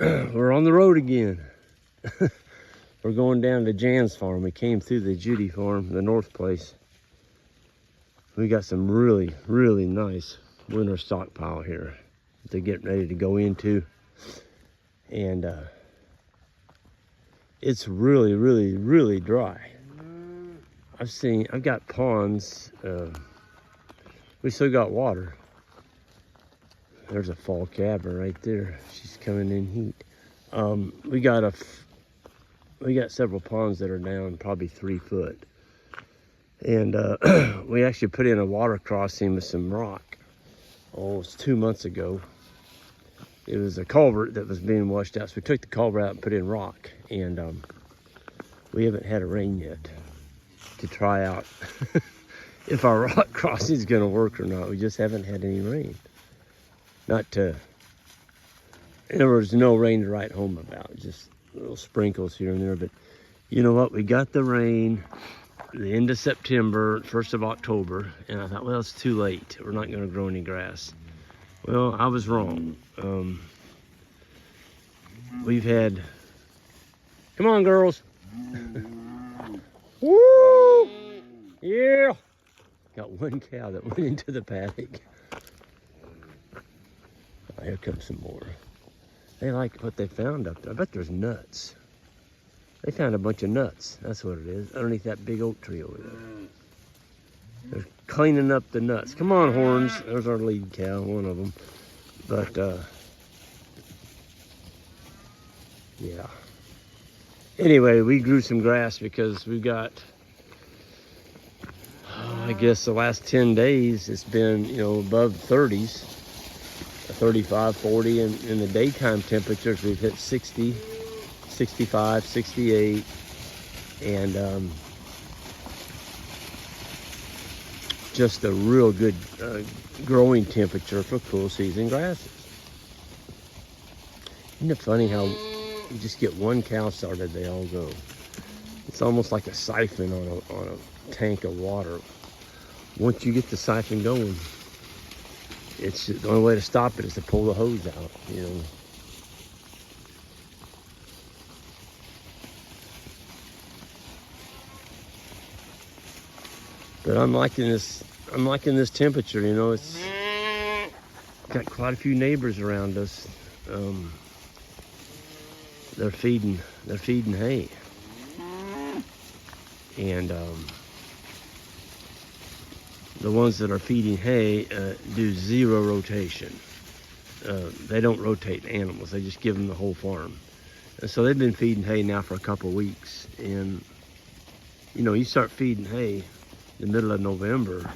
We're on the road again. We're going down to Jan's farm. We came through the Judy farm, the north place. We got some really, really nice winter stockpile here that they're getting ready to go into. And it's really, really, really dry. I've got ponds. We still got water. There's a fall cabin right there. She's coming in heat. We got several ponds that are down probably 3 foot. And we actually put in a water crossing with some rock. Oh, it was 2 months ago. It was a culvert that was being washed out. So we took the culvert out and put in rock. And we haven't had a rain yet to try out if our rock crossing is going to work or not. We just haven't had any rain. In other words, no rain to write home about. Just little sprinkles here and there. But you know what? We got the rain the end of September, 1st of October. And I thought, well, it's too late. We're not going to grow any grass. Well, I was wrong. We've had... Come on, girls. Woo! Yeah! Got one cow that went into the paddock. Oh, here comes some more. They like what they found up there. I bet there's nuts. They found a bunch of nuts. That's what it is. Underneath that big oak tree over there. They're cleaning up the nuts. Come on, horns. There's our lead cow, one of them. But, yeah. Anyway, we grew some grass because we've got, I guess the last 10 days, it's been, above 30s, 35, 40, and in the daytime temperatures, we've hit 60, 65, 68, and just a real good growing temperature for cool season grasses. Isn't it funny how you just get one cow started, they all go. It's almost like a siphon on a tank of water. Once you get the siphon going, it's the only way to stop it is to pull the hose out, But I'm liking this temperature, It's got quite a few neighbors around us. They're feeding hay. And the ones that are feeding hay do zero rotation. They don't rotate animals. They just give them the whole farm. And so they've been feeding hay now for a couple of weeks. And, you start feeding hay in the middle of November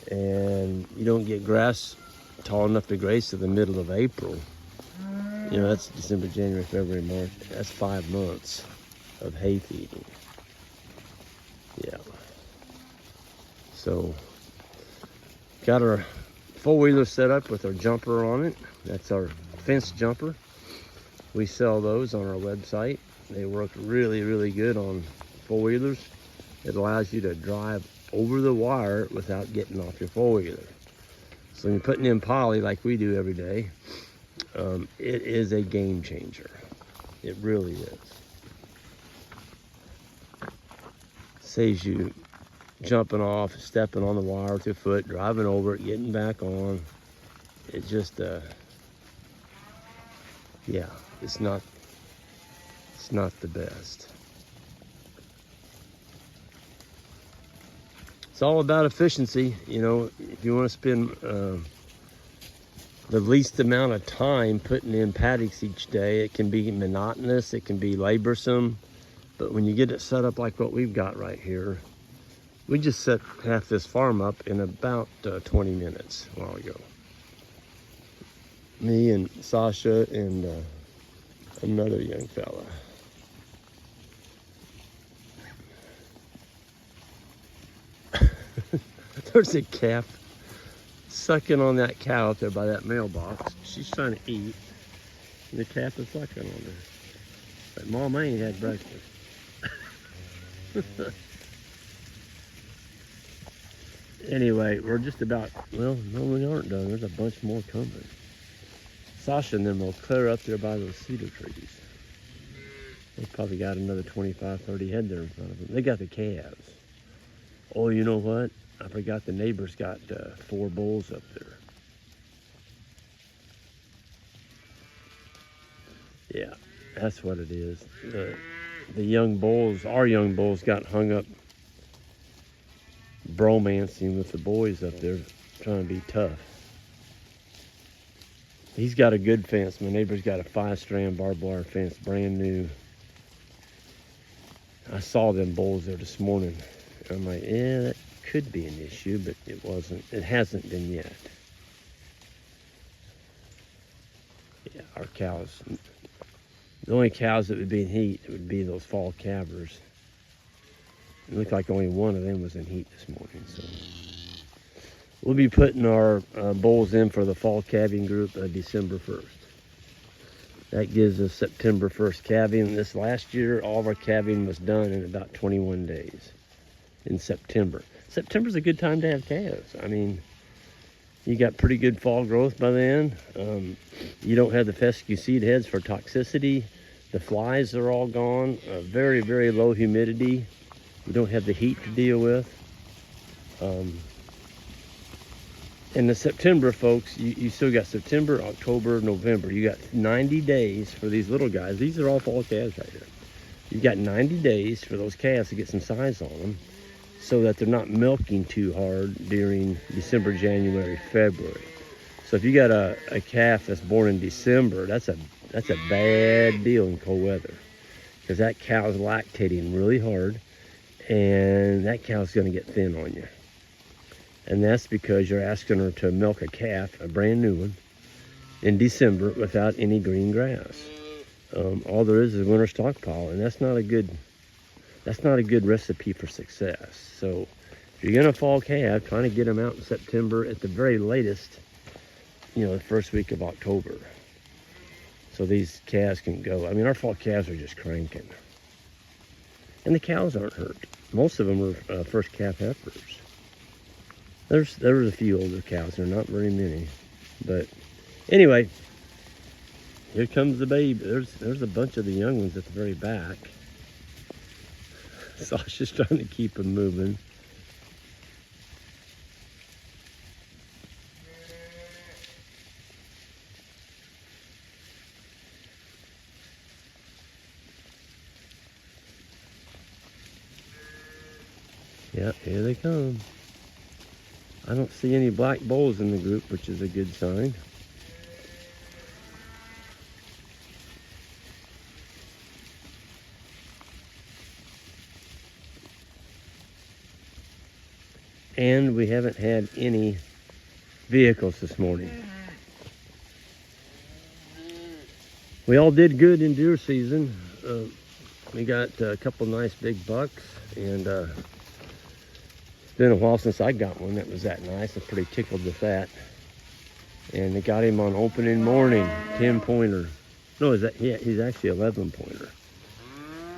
and you don't get grass tall enough to graze to the middle of April. That's December, January, February, March. That's 5 months of hay feeding. Yeah. So, got our four-wheeler set up with our jumper on it. That's our fence jumper. We sell those on our website. They work really, really good on four-wheelers. It allows you to drive over the wire without getting off your four-wheeler. So when you're putting in poly like we do every day, it is a game changer. It really is. Saves you jumping off, stepping on the wire with your foot, driving over it, getting back on. It just, yeah, it's not the best. It's all about efficiency, if you want to spend the least amount of time putting in paddocks each day. It can be monotonous, it can be laborsome, but when you get it set up like what we've got right here, we just set half this farm up in about 20 minutes a while ago. Me and Sasha and another young fella. There's a calf sucking on that cow up there by that mailbox. She's trying to eat, and the calf is sucking on her. But Mom ain't had breakfast. Anyway, we're just about, well, no, we aren't done. There's a bunch more coming. Sasha and them will clear up there by those cedar trees. They probably got another 25, 30 head there in front of them. They got the calves. Oh, you know what? I forgot the neighbor's got 4 bulls up there. Yeah, that's what it is. The young bulls, our young bulls, got hung up bromancing with the boys up there, trying to be tough. He's got a good fence. My neighbor's got a 5-strand barbed wire fence, brand new. I saw them bulls there this morning. I'm like, yeah, that could be an issue, but it wasn't. It hasn't been yet. Yeah, our cows. The only cows that would be in heat would be those fall calvers. It looked like only one of them was in heat this morning. So we'll be putting our bulls in for the fall calving group December 1st. That gives us September 1st calving. This last year, all of our calving was done in about 21 days in September. September's a good time to have calves. I mean, you got pretty good fall growth by then. You don't have the fescue seed heads for toxicity. The flies are all gone. Very, very low humidity. You don't have the heat to deal with. In the September, folks, you still got September, October, November. You got 90 days for these little guys. These are all fall calves right here. You've got 90 days for those calves to get some size on them so that they're not milking too hard during December, January, February. So if you got a calf that's born in December, that's a bad deal in cold weather, because that cow's lactating really hard and that cow's going to get thin on you. And that's because you're asking her to milk a calf, a brand new one, in December without any green grass. All there is winter stockpile, and that's not a good recipe for success. So if you're gonna fall calf, trying to get them out in September at the very latest, the first week of October, so these calves can go. I mean, our fall calves are just cranking, and the cows aren't hurt. Most of them are first calf heifers. There's a few older cows. There are not very many, but anyway, here comes the baby. There's a bunch of the young ones at the very back. Sasha's trying to keep them moving. Yeah, here they come. I don't see any black bulls in the group, which is a good sign. And we haven't had any vehicles this morning. We all did good in deer season. We got a couple nice big bucks, and it's been a while since I got one that was that nice. I'm pretty tickled with that. And they got him on opening morning, 10-pointer. No, he's actually 11-pointer.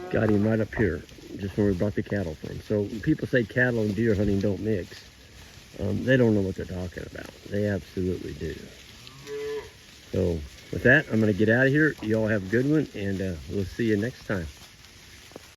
Got him right up here, just where we brought the cattle from. So when people say cattle and deer hunting don't mix, they don't know what they're talking about. They absolutely do. So with that, I'm going to get out of here. You all have a good one, and we'll see you next time.